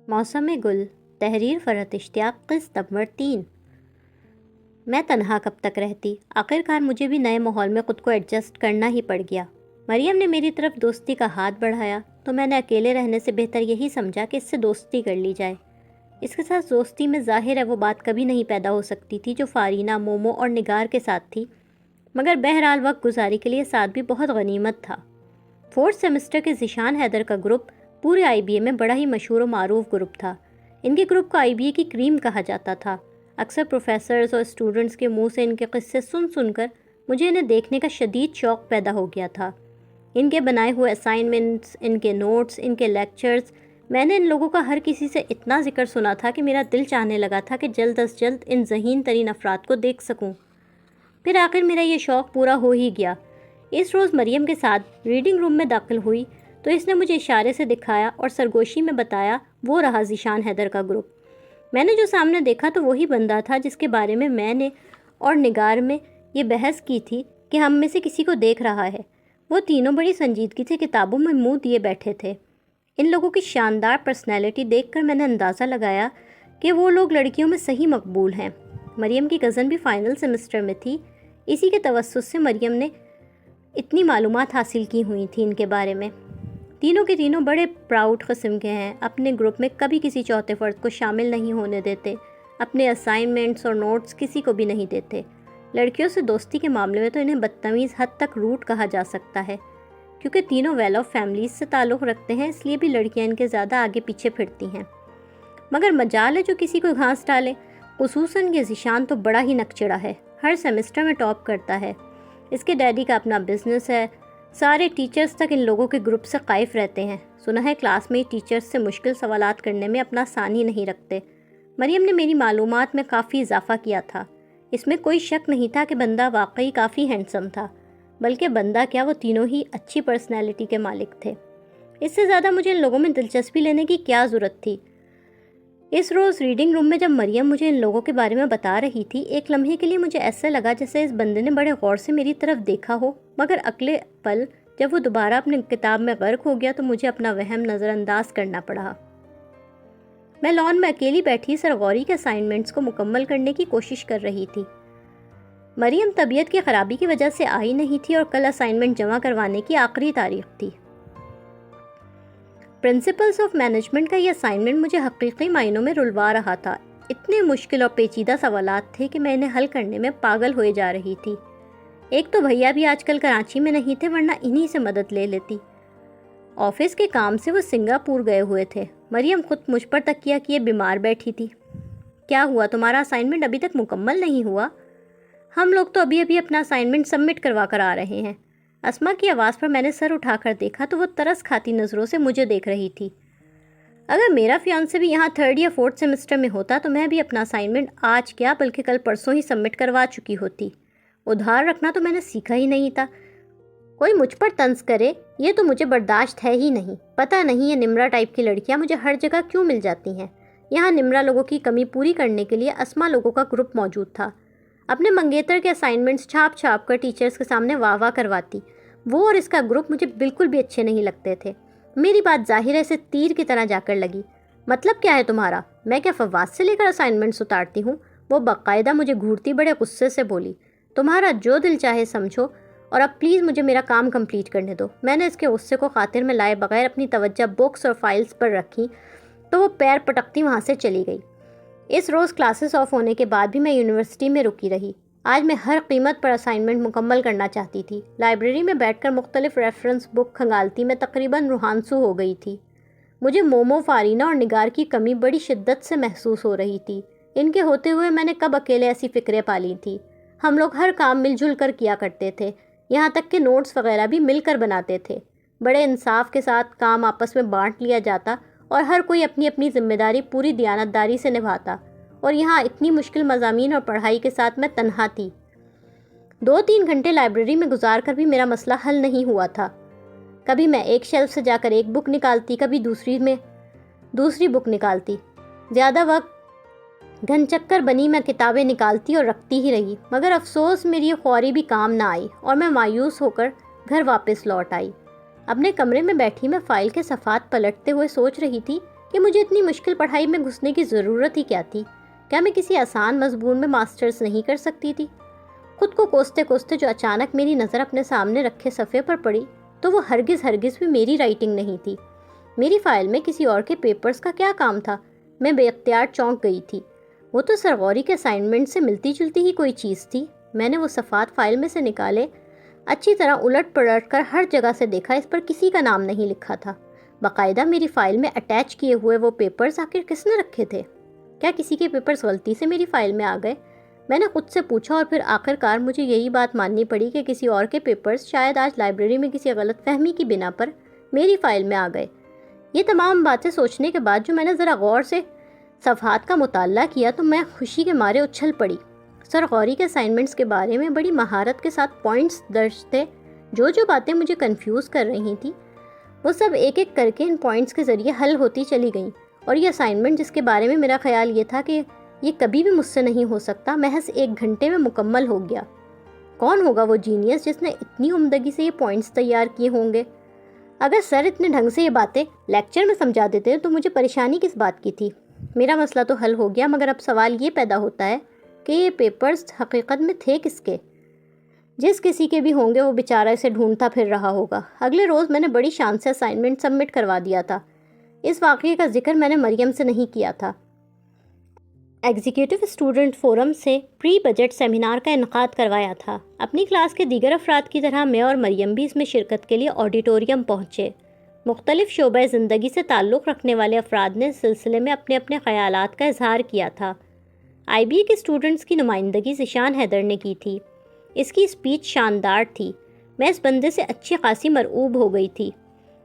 موسم گل، تحریر فرحت اشتیاق، قسط نمبر 3۔ میں تنہا کب تک رہتی؟ آخرکار مجھے بھی نئے ماحول میں خود کو ایڈجسٹ کرنا ہی پڑ گیا۔ مریم نے میری طرف دوستی کا ہاتھ بڑھایا تو میں نے اکیلے رہنے سے بہتر یہی سمجھا کہ اس سے دوستی کر لی جائے۔ اس کے ساتھ دوستی میں ظاہر ہے وہ بات کبھی نہیں پیدا ہو سکتی تھی جو فارینہ، مومو اور نگار کے ساتھ تھی، مگر بہرحال وقت گزاری کے لیے ساتھ بھی بہت غنیمت تھا۔ 4th سیمسٹر کے ذیشان حیدر کا گروپ پورے آئی بی اے میں بڑا ہی مشہور و معروف گروپ تھا۔ ان کے گروپ کو آئی بی اے کی کریم کہا جاتا تھا۔ اکثر پروفیسرز اور اسٹوڈنٹس کے منہ سے ان کے قصے سن کر مجھے انہیں دیکھنے کا شدید شوق پیدا ہو گیا تھا۔ ان کے بنائے ہوئے اسائنمنٹس، ان کے نوٹس، ان کے لیکچرز، میں نے ان لوگوں کا ہر کسی سے اتنا ذکر سنا تھا کہ میرا دل چاہنے لگا تھا کہ جلد از جلد ان ذہین ترین افراد کو دیکھ سکوں۔ پھر آخر میرا یہ شوق پورا ہو ہی گیا۔ اس روز مریم کے ساتھ ریڈنگ روم میں داخل ہوئی تو اس نے مجھے اشارے سے دکھایا اور سرگوشی میں بتایا وہ رہا ذیشان حیدر کا گروپ۔ میں نے جو سامنے دیکھا تو وہی بندہ تھا جس کے بارے میں نے اور نگار میں یہ بحث کی تھی کہ ہم میں سے کسی کو دیکھ رہا ہے۔ وہ تینوں بڑی سنجیدگی سے کتابوں میں منہ دیے بیٹھے تھے۔ ان لوگوں کی شاندار پرسنالٹی دیکھ کر میں نے اندازہ لگایا کہ وہ لوگ لڑکیوں میں صحیح مقبول ہیں۔ مریم کی کزن بھی فائنل سیمسٹر میں تھی، اسی کے توسط سے مریم نے اتنی معلومات حاصل کی ہوئی تھی ان کے بارے میں۔ تینوں کے تینوں بڑے پراؤڈ قسم کے ہیں، اپنے گروپ میں کبھی کسی چوتھے فرد کو شامل نہیں ہونے دیتے، اپنے اسائنمنٹس اور نوٹس کسی کو بھی نہیں دیتے۔ لڑکیوں سے دوستی کے معاملے میں تو انہیں بدتمیز حد تک روٹ کہا جا سکتا ہے، کیونکہ تینوں ویل آف فیملیز سے تعلق رکھتے ہیں، اس لیے بھی لڑکیاں ان کے زیادہ آگے پیچھے پھرتی ہیں۔ مگر مجال ہے جو کسی کو گھاس ڈالے، خصوصاً یہ ذیشان تو بڑا ہی نکچڑا ہے، ہر سیمسٹر میں ٹاپ کرتا ہے۔ اس کے ڈیڈی کا اپنا بزنس ہے، سارے ٹیچرز تک ان لوگوں کے گروپ سے قائف رہتے ہیں۔ سنا ہے کلاس میں ٹیچرز سے مشکل سوالات کرنے میں اپنا ثانی نہیں رکھتے۔ مریم نے میری معلومات میں کافی اضافہ کیا تھا۔ اس میں کوئی شک نہیں تھا کہ بندہ واقعی کافی ہینڈسم تھا، بلکہ بندہ کیا وہ تینوں ہی اچھی پرسنالٹی کے مالک تھے۔ اس سے زیادہ مجھے ان لوگوں میں دلچسپی لینے کی کیا ضرورت تھی؟ اس روز ریڈنگ روم میں جب مریم مجھے ان لوگوں کے بارے میں بتا رہی تھی، ایک لمحے کے لیے مجھے ایسا لگا جیسے اس بندے نے بڑے غور سے میری طرف دیکھا ہو، مگر اگلے پل جب وہ دوبارہ اپنی کتاب میں غرق ہو گیا تو مجھے اپنا وہم نظر انداز کرنا پڑا۔ میں لان میں اکیلی بیٹھی سرغوری کے اسائنمنٹس کو مکمل کرنے کی کوشش کر رہی تھی۔ مریم طبیعت کی خرابی کی وجہ سے آئی نہیں تھی اور کل اسائنمنٹ جمع کروانے کی آخری تاریخ تھی۔ پرنسپلز آف مینجمنٹ کا یہ اسائنمنٹ مجھے حقیقی معنوں میں رلوا رہا تھا۔ اتنے مشکل اور پیچیدہ سوالات تھے کہ میں انہیں حل کرنے میں پاگل ہوئے جا رہی تھی۔ ایک تو بھیا بھی آج کل کراچی میں نہیں تھے، ورنہ انہی سے مدد لے لیتی۔ آفس کے کام سے وہ سنگاپور گئے ہوئے تھے۔ مریم خود مجھ پر تکیہ کیے بیمار بیٹھی تھی۔ کیا ہوا، تمہارا اسائنمنٹ ابھی تک مکمل نہیں ہوا؟ ہم لوگ تو ابھی اپنا اسائنمنٹ سبمٹ کروا کر آ رہے ہیں۔ اسما کی آواز پر میں نے سر اٹھا کر دیکھا تو وہ ترس کھاتی نظروں سے مجھے دیکھ رہی تھی۔ اگر میرا فیانسے بھی یہاں 3rd یا 4th سیمسٹر میں ہوتا تو میں بھی اپنا اسائنمنٹ آج کیا بلکہ کل پرسوں ہی سبمٹ کروا چکی ہوتی۔ ادھار رکھنا تو میں نے سیکھا ہی نہیں تھا۔ کوئی مجھ پر طنز کرے یہ تو مجھے برداشت ہے ہی نہیں۔ پتہ نہیں یہ نمرہ ٹائپ کی لڑکیاں مجھے ہر جگہ کیوں مل جاتی ہیں۔ یہاں نمرہ لوگوں کی کمی پوری کرنے کے لیے اسما لوگوں کا گروپ موجود تھا۔ اپنے منگیتر کے اسائنمنٹس چھاپ کر ٹیچرز کے سامنے واہ واہ کرواتی۔ وہ اور اس کا گروپ مجھے بالکل بھی اچھے نہیں لگتے تھے۔ میری بات ظاہر ہے سے تیر کی طرح جا کر لگی۔ مطلب کیا ہے تمہارا؟ میں کیا فواد سے لے کر اسائنمنٹس اتارتی ہوں؟ وہ باقاعدہ مجھے گھورتی بڑے غصے سے بولی۔ تمہارا جو دل چاہے سمجھو، اور اب پلیز مجھے میرا کام کمپلیٹ کرنے دو۔ میں نے اس کے غصے کو خاطر میں لائے بغیر اپنی توجہ بکس اور فائلز پر رکھی تو وہ پیر پٹکتی وہاں سے چلی گئی۔ اس روز کلاسز آف ہونے کے بعد بھی میں یونیورسٹی میں رکی رہی۔ آج میں ہر قیمت پر اسائنمنٹ مکمل کرنا چاہتی تھی۔ لائبریری میں بیٹھ کر مختلف ریفرنس بک کھنگالتی میں تقریباً روحانسو ہو گئی تھی۔ مجھے مومو، فارینہ اور نگار کی کمی بڑی شدت سے محسوس ہو رہی تھی۔ ان کے ہوتے ہوئے میں نے کب اکیلے ایسی فکریں پالی تھی۔ ہم لوگ ہر کام مل جل کر کیا کرتے تھے، یہاں تک کہ نوٹس وغیرہ بھی مل کر بناتے تھے۔ بڑے انصاف کے ساتھ کام آپس میں بانٹ لیا جاتا اور ہر کوئی اپنی اپنی ذمہ داری پوری دیانتداری سے نبھاتا، اور یہاں اتنی مشکل مضامین اور پڑھائی کے ساتھ میں تنہا تھی۔ 2-3 گھنٹے لائبریری میں گزار کر بھی میرا مسئلہ حل نہیں ہوا تھا۔ کبھی میں ایک شیلف سے جا کر ایک بک نکالتی، کبھی دوسری بک نکالتی۔ زیادہ وقت گھن چکر بنی میں کتابیں نکالتی اور رکھتی ہی رہی، مگر افسوس میری یہ خواری بھی کام نہ آئی اور میں مایوس ہو کر گھر واپس لوٹ آئی۔ اپنے کمرے میں بیٹھی میں فائل کے صفحات پلٹتے ہوئے سوچ رہی تھی کہ مجھے اتنی مشکل پڑھائی میں گھسنے کی ضرورت ہی کیا تھی؟ کیا میں کسی آسان مضمون میں ماسٹرز نہیں کر سکتی تھی؟ خود کو کوستے کوستے جو اچانک میری نظر اپنے سامنے رکھے صفحے پر پڑی تو وہ ہرگز بھی میری رائٹنگ نہیں تھی۔ میری فائل میں کسی اور کے پیپرز کا کیا کام تھا؟ میں بے اختیار چونک گئی تھی۔ وہ تو سر غوری کے اسائنمنٹ سے ملتی جلتی ہی کوئی چیز تھی۔ میں نے وہ صفحات فائل میں سے نکالے، اچھی طرح الٹ پلٹ کر ہر جگہ سے دیکھا، اس پر کسی کا نام نہیں لکھا تھا۔ باقاعدہ میری فائل میں اٹیچ کیے ہوئے وہ پیپرز آخر کس نے رکھے تھے؟ کیا کسی کے پیپرز غلطی سے میری فائل میں آ گئے؟ میں نے خود سے پوچھا اور پھر آخر کار مجھے یہی بات ماننی پڑی کہ کسی اور کے پیپرز شاید آج لائبریری میں کسی غلط فہمی کی بنا پر میری فائل میں آ گئے۔ یہ تمام باتیں سوچنے کے بعد جو میں نے ذرا غور سے صفحات کا مطالعہ کیا تو میں خوشی کے مارے اچھل پڑی۔ سر غوری کے اسائنمنٹس کے بارے میں بڑی مہارت کے ساتھ پوائنٹس درج تھے۔ جو باتیں مجھے کنفیوز کر رہی تھیں وہ سب ایک ایک کر کے ان پوائنٹس کے ذریعے حل ہوتی چلی گئیں، اور یہ اسائنمنٹ جس کے بارے میں میرا خیال یہ تھا کہ یہ کبھی بھی مجھ سے نہیں ہو سکتا، محض 1 گھنٹے میں مکمل ہو گیا۔ کون ہوگا وہ جینیس جس نے اتنی عمدگی سے یہ پوائنٹس تیار کیے ہوں گے؟ اگر سر اتنے ڈھنگ سے یہ باتیں لیکچر میں سمجھا دیتے تو مجھے پریشانی کس بات کی تھی؟ میرا مسئلہ تو حل ہو گیا، مگر اب سوال یہ پیدا ہوتا ہے کہ یہ پیپرز حقیقت میں تھے کس کے؟ جس کسی کے بھی ہوں گے وہ بیچارہ اسے ڈھونڈتا پھر رہا ہوگا۔ اگلے روز میں نے بڑی شان سے اسائنمنٹ سبمٹ کروا دیا تھا۔ اس واقعے کا ذکر میں نے مریم سے نہیں کیا تھا۔ ایگزیکٹو اسٹوڈنٹ فورم سے پری بجٹ سیمینار کا انعقاد کروایا تھا۔ اپنی کلاس کے دیگر افراد کی طرح میں اور مریم بھی اس میں شرکت کے لیے آڈیٹوریم پہنچے۔ مختلف شعبۂ زندگی سے تعلق رکھنے والے افراد نے اس سلسلے میں اپنے اپنے خیالات کا اظہار کیا تھا۔ آئی بی اے کے اسٹوڈنٹس کی نمائندگی ذیشان حیدر نے کی تھی۔ اس کی اسپیچ شاندار تھی۔ میں اس بندے سے اچھی خاصی مرعوب ہو گئی تھی۔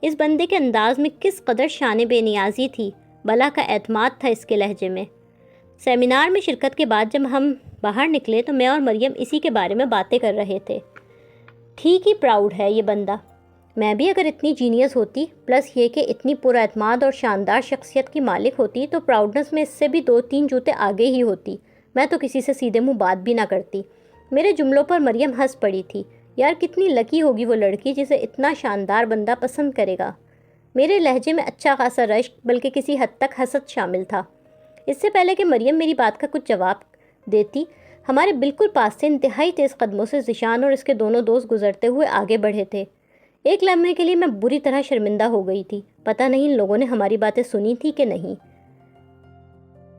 اس بندے کے انداز میں کس قدر شان بے نیازی تھی، بلا کا اعتماد تھا اس کے لہجے میں۔ سیمینار میں شرکت کے بعد جب ہم باہر نکلے تو میں اور مریم اسی کے بارے میں باتیں کر رہے تھے۔ ٹھیک ہی پراؤڈ ہے یہ بندہ۔ میں بھی اگر اتنی جینیس ہوتی، پلس یہ کہ اتنی پر اعتماد اور شاندار شخصیت کی مالک ہوتی، تو پراؤڈنس میں اس سے بھی 2-3 جوتے آگے ہی ہوتی۔ میں تو کسی سے سیدھے منہ بات بھی نہ کرتی۔ میرے جملوں پر مریم ہنس پڑی تھی۔ یار کتنی لکی ہوگی وہ لڑکی جسے اتنا شاندار بندہ پسند کرے گا۔ میرے لہجے میں اچھا خاصا رشک بلکہ کسی حد تک حسد شامل تھا۔ اس سے پہلے کہ مریم میری بات کا کچھ جواب دیتی، ہمارے بالکل پاس سے انتہائی تیز قدموں سے ذیشان اور اس کے دونوں دوست گزرتے ہوئے آگے بڑھے تھے۔ ایک لمحے کے لیے میں بری طرح شرمندہ ہو گئی تھی۔ پتہ نہیں ان لوگوں نے ہماری باتیں سنی تھی کہ نہیں۔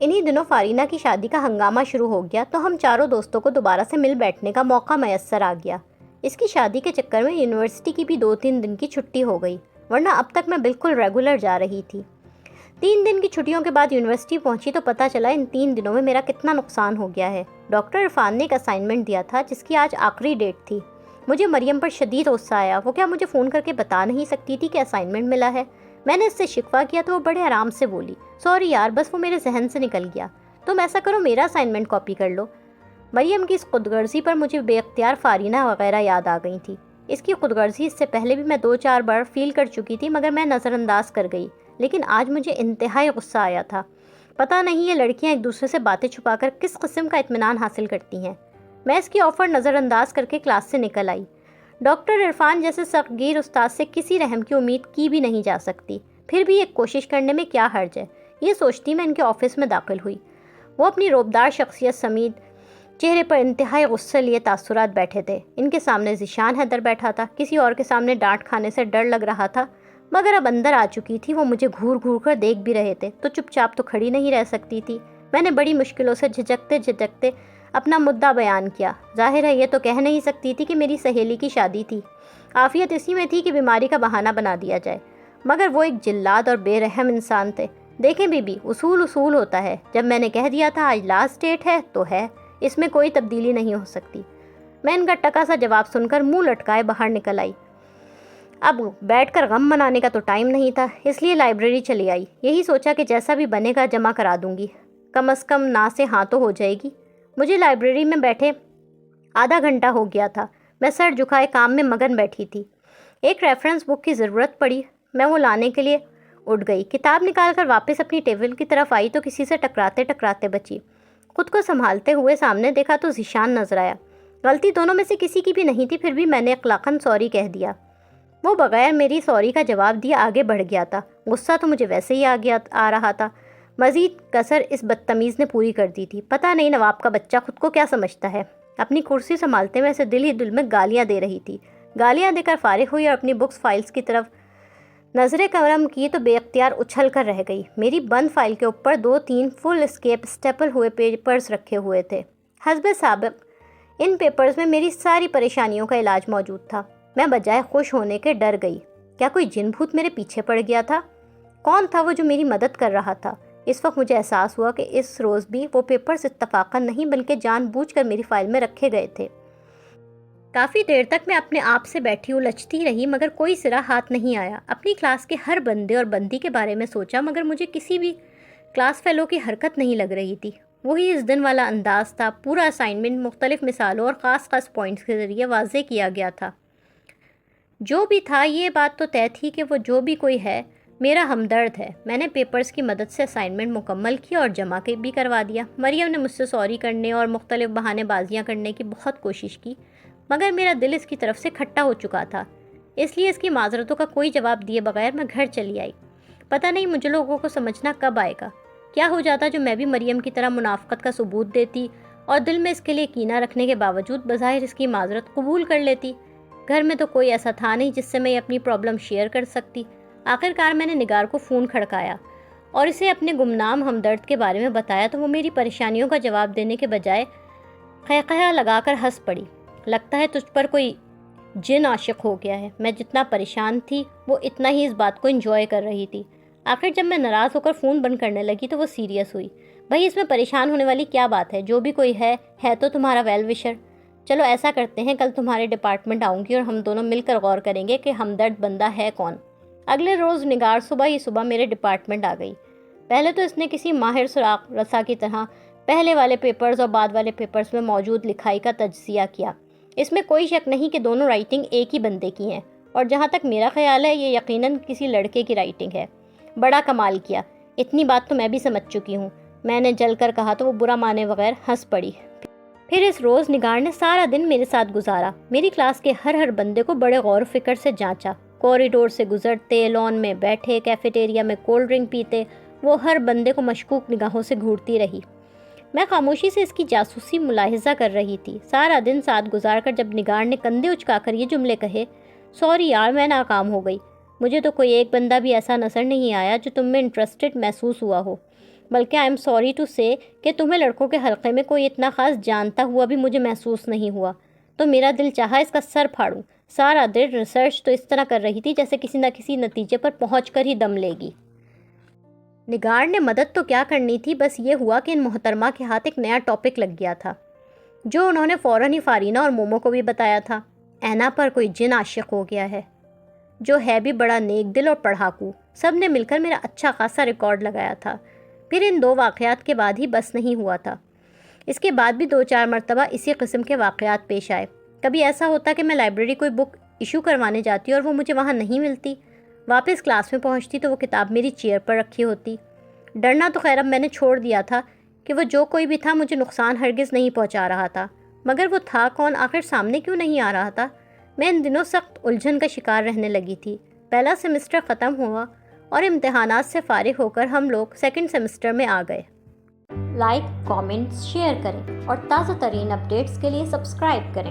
انہی دنوں فارینہ کی شادی کا ہنگامہ شروع ہو گیا تو ہم چاروں دوستوں کو دوبارہ سے مل بیٹھنے کا موقع میسر آ گیا۔ اس کی شادی کے چکر میں یونیورسٹی کی بھی 2-3 دن کی چھٹی ہو گئی، ورنہ اب تک میں بالکل ریگولر جا رہی تھی۔ 3 دن کی چھٹیوں کے بعد یونیورسٹی پہنچی تو پتہ چلا ان 3 دنوں میں میرا کتنا نقصان ہو گیا ہے۔ ڈاکٹر عرفان نے ایک اسائنمنٹ دیا تھا جس کی آج آخری ڈیٹ تھی۔ مجھے مریم پر شدید غصہ آیا۔ وہ کیا مجھے فون کر کے بتا نہیں سکتی تھی کہ اسائنمنٹ ملا ہے؟ میں نے اس سے شکوہ کیا تو وہ بڑے آرام سے بولی، سوری یار، بس وہ میرے ذہن سے نکل گیا۔ تم ایسا کرو میرا اسائنمنٹ کاپی کر لو۔ مریم کی اس خود غرضی پر مجھے بے اختیار فارینہ وغیرہ یاد آ گئی تھی۔ اس کی خود غرضی اس سے پہلے بھی میں 2-4 بار فیل کر چکی تھی، مگر میں نظر انداز کر گئی۔ لیکن آج مجھے انتہائی غصہ آیا تھا۔ پتہ نہیں یہ لڑکیاں ایک دوسرے سے باتیں چھپا کر کس قسم کا اطمینان حاصل کرتی ہیں۔ میں اس کی آفر نظر انداز کر کے کلاس سے نکل آئی۔ ڈاکٹر عرفان جیسے سختگیر استاد سے کسی رحم کی امید کی بھی نہیں جا سکتی، پھر بھی ایک کوشش کرنے میں کیا حرج ہے؟ یہ سوچتی میں ان کے آفس میں داخل ہوئی۔ وہ اپنی روبدار شخصیت سمیت چہرے پر انتہائی غصے لیے تاثرات بیٹھے تھے۔ ان کے سامنے ذیشان حیدر بیٹھا تھا۔ کسی اور کے سامنے ڈانٹ کھانے سے ڈر لگ رہا تھا، مگر اب اندر آ چکی تھی۔ وہ مجھے گھور گھور کر دیکھ بھی رہے تھے تو چپ چاپ تو کھڑی نہیں رہ سکتی تھی۔ میں نے بڑی مشکلوں سے جھجکتے اپنا مدعا بیان کیا۔ ظاہر ہے یہ تو کہہ نہیں سکتی تھی کہ میری سہیلی کی شادی تھی۔ عافیت اسی میں تھی کہ بیماری کا بہانہ بنا دیا جائے، مگر وہ ایک جلاد اور بے رحم انسان تھے۔ دیکھیں بی بی، اصول ہوتا ہے۔ جب میں نے کہہ دیا تھا آج لاسٹ ڈیٹ ہے تو ہے، اس میں کوئی تبدیلی نہیں ہو سکتی۔ میں ان کا ٹکا سا جواب سن کر منہ لٹکائے باہر نکل آئی۔ اب بیٹھ کر غم منانے کا تو ٹائم نہیں تھا، اس لیے لائبریری چلی آئی۔ یہی سوچا کہ جیسا بھی بنے گا جمع کرا دوں گی، کم از کم نا سے ہاں تو ہو جائے گی۔ مجھے لائبریری میں بیٹھے آدھا گھنٹہ ہو گیا تھا۔ میں سر جھکائے کام میں مگن بیٹھی تھی۔ ایک ریفرنس بک کی ضرورت پڑی، میں وہ لانے کے لیے اٹھ گئی۔ کتاب نکال کر واپس اپنی ٹیبل کی طرف آئی تو کسی سے ٹکراتے بچی۔ خود کو سنبھالتے ہوئے سامنے دیکھا تو ذیشان نظر آیا۔ غلطی دونوں میں سے کسی کی بھی نہیں تھی، پھر بھی میں نے اخلاقاً سوری کہہ دیا۔ وہ بغیر میری سوری کا جواب دیے آگے بڑھ گیا تھا۔ غصہ تو مجھے ویسے ہی آ رہا تھا، مزید کسر اس بدتمیز نے پوری کر دی تھی۔ پتہ نہیں نواب کا بچہ خود کو کیا سمجھتا ہے۔ اپنی کرسی سنبھالتے میں اسے دل ہی دل میں گالیاں دے رہی تھی۔ گالیاں دے کر فارغ ہوئی اور اپنی بکس فائلز کی طرف نظریں کرم کی تو بے اختیار اچھل کر رہ گئی۔ میری بند فائل کے اوپر 2-3 فل اسکیپ اسٹیپل ہوئے پیپرز رکھے ہوئے تھے۔ حسب سابق ان پیپرز میں میری ساری پریشانیوں کا علاج موجود تھا۔ میں بجائے خوش ہونے کے ڈر گئی۔ کیا کوئی جن بھوت میرے پیچھے پڑ گیا تھا؟ کون تھا وہ جو میری مدد کر رہا تھا؟ اس وقت مجھے احساس ہوا کہ اس روز بھی وہ پیپرز اتفاقاً نہیں بلکہ جان بوجھ کر میری فائل میں رکھے گئے تھے۔ کافی دیر تک میں اپنے آپ سے بیٹھی الجھتی رہی مگر کوئی سرا ہاتھ نہیں آیا۔ اپنی کلاس کے ہر بندے اور بندی کے بارے میں سوچا مگر مجھے کسی بھی کلاس فیلو کی حرکت نہیں لگ رہی تھی۔ وہی اس دن والا انداز تھا۔ پورا اسائنمنٹ مختلف مثالوں اور خاص پوائنٹس کے ذریعے واضح کیا گیا تھا۔ جو بھی تھا یہ بات تو طے تھی کہ وہ جو بھی کوئی ہے میرا ہمدرد ہے۔ میں نے پیپرز کی مدد سے اسائنمنٹ مکمل کیا اور جمع بھی کروا دیا۔ مریم نے مجھ سے سوری کرنے اور مختلف بہانے بازیاں کرنے کی بہت کوشش کی مگر میرا دل اس کی طرف سے کھٹا ہو چکا تھا، اس لیے اس کی معذرتوں کا کوئی جواب دیے بغیر میں گھر چلی آئی۔ پتہ نہیں مجھے لوگوں کو سمجھنا کب آئے گا۔ کیا ہو جاتا جو میں بھی مریم کی طرح منافقت کا ثبوت دیتی اور دل میں اس کے لیے کینہ رکھنے کے باوجود بظاہر اس کی معذرت قبول کر لیتی۔ گھر میں تو کوئی ایسا تھا نہیں جس سے میں اپنی پرابلم شیئر کر سکتی۔ آخرکار میں نے نگار کو فون کھڑکایا اور اسے اپنے گمنام ہمدرد کے بارے میں بتایا تو وہ میری پریشانیوں کا جواب دینے کے بجائے قہقہہ لگا کر ہنس پڑی۔ لگتا ہے تجھ پر کوئی جن عاشق ہو گیا ہے۔ میں جتنا پریشان تھی وہ اتنا ہی اس بات کو انجوائے کر رہی تھی۔ آخر جب میں ناراض ہو کر فون بند کرنے لگی تو وہ سیریس ہوئی۔ بھائی اس میں پریشان ہونے والی کیا بات ہے؟ جو بھی کوئی ہے تو تمہارا ویل وشر۔ چلو ایسا کرتے ہیں کل تمہارے ڈپارٹمنٹ آؤں گی اور ہم دونوں مل کر غور کریں گے کہ ہمدرد بندہ ہے کون۔ اگلے روز نگار صبح میرے ڈپارٹمنٹ آ گئی۔ پہلے تو اس نے کسی ماہر سراغ رسا کی طرح پہلے والے پیپرز اور بعد والے پیپرز میں موجود لکھائی کا تجزیہ کیا۔ اس میں کوئی شک نہیں کہ دونوں رائٹنگ ایک ہی بندے کی ہیں اور جہاں تک میرا خیال ہے یہ یقیناً کسی لڑکے کی رائٹنگ ہے۔ بڑا کمال کیا، اتنی بات تو میں بھی سمجھ چکی ہوں، میں نے جل کر کہا تو وہ برا مانے بغیر ہنس پڑی۔ پھر اس روز نگار نے سارا دن میرے ساتھ گزارا۔ میری کلاس کے ہر بندے کو بڑے غور و فکر سے جانچا۔ کوریڈور سے گزرتے، لان میں بیٹھے، کیفیٹیریا میں کولڈ ڈرنک پیتے، وہ ہر بندے کو مشکوک نگاہوں سے گھورتی رہی۔ میں خاموشی سے اس کی جاسوسی ملاحظہ کر رہی تھی۔ سارا دن ساتھ گزار کر جب نگار نے کندھے اچکا کر یہ جملے کہے، سوری یار میں ناکام ہو گئی، مجھے تو کوئی ایک بندہ بھی ایسا نظر نہیں آیا جو تم میں انٹرسٹڈ محسوس ہوا ہو، بلکہ آئی ایم سوری ٹو سے کہ تمہیں لڑکوں کے حلقے میں کوئی اتنا خاص جانتا ہوا بھی مجھے محسوس نہیں ہوا، تو میرا دل چاہا اس کا سر پھاڑوں۔ سارا دن ریسرچ تو اس طرح کر رہی تھی جیسے کسی نہ کسی نتیجے پر پہنچ کر ہی دم لے گی۔ نگار نے مدد تو کیا کرنی تھی، بس یہ ہوا کہ ان محترمہ کے ہاتھ ایک نیا ٹاپک لگ گیا تھا جو انہوں نے فوراً ہی فارینہ اور مومو کو بھی بتایا تھا۔ اینا پر کوئی جن عاشق ہو گیا ہے جو ہے بھی بڑا نیک دل اور پڑھاکو۔ سب نے مل کر میرا اچھا خاصا ریکارڈ لگایا تھا۔ پھر ان 2 واقعات کے بعد ہی بس نہیں ہوا تھا، اس کے بعد بھی 2-4 مرتبہ اسی قسم کے واقعات پیش آئے۔ کبھی ایسا ہوتا کہ میں لائبریری کوئی بک ایشو کروانے جاتی اور وہ مجھے وہاں نہیں ملتی، واپس کلاس میں پہنچتی تو وہ کتاب میری چیئر پر رکھی ہوتی۔ ڈرنا تو خیر اب میں نے چھوڑ دیا تھا کہ وہ جو کوئی بھی تھا مجھے نقصان ہرگز نہیں پہنچا رہا تھا، مگر وہ تھا کون، آخر سامنے کیوں نہیں آ رہا تھا؟ میں ان دنوں سخت الجھن کا شکار رہنے لگی تھی۔ پہلا سیمسٹر ختم ہوا اور امتحانات سے فارغ ہو کر ہم لوگ سیکنڈ سیمسٹر میں آ گئے۔ لائک، کامنٹس، شیئر کریں اور تازہ ترین اپڈیٹس کے لیے سبسکرائب کریں۔